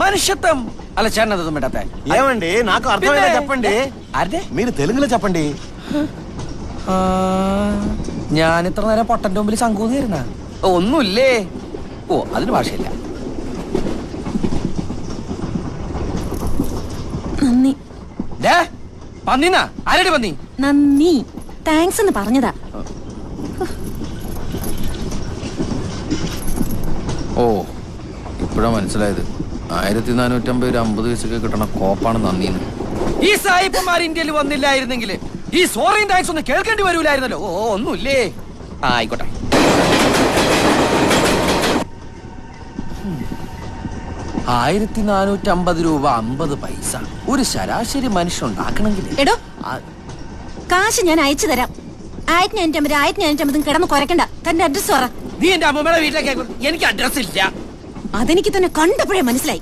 మనుషత్వం అలా చేరనదు మేడతే ఏమండి నాకు అర్థమైందా చెప్పండి. అదే మీరు తెలుగులో చెప్పండి. ഞാൻ ഇത്ര നേരം പൊട്ടന്റെ മുമ്പിൽ ശങ്കൂന്നിരുന്ന ഒന്നുമില്ലേ. ഓ അതിന് ഭാഷയില്ല. നന്ദി. പന്നിന്നാ ആരടി പന്നി? നന്ദി, താങ്ക്സ് എന്ന് പറഞ്ഞതാ. ഓ ഇപ്പഴാ മനസ്സിലായത്. 1450 50 പൈസക്ക് കിട്ടണ കോപ്പാണ് നന്ദിന്ന്. ഈ സായിപ്പന്മാർ ഇന്ത്യയിൽ വന്നില്ലായിരുന്നെങ്കിൽ ഈ സോറിയും താങ്ക്സ് ഒന്നും കേൾക്കേണ്ടി വരൂലായിരുന്നല്ലോ. ഓ ഒന്നുമില്ലേ. ആയിക്കോട്ടെ. 1450 രൂപ 50 പൈസ ഒരു ശരാശരി മനുഷ്യൻ ഉണ്ടാക്കണമെങ്കിൽ. എടോ, കാശ് ഞാൻ അയച്ചു തരാം. 1550 കിടന്ന് കുറയ്ക്കണ്ട. തന്റെ അഡ്രസ് പറ. നീ എന്റെ അമ്മമ്മയുടെ വീട്ടിലേക്ക്. എനിക്ക് അഡ്രസ് ഇല്ല. അതെനിക്ക് തന്നെ കണ്ടപ്പോഴേ മനസ്സിലായി.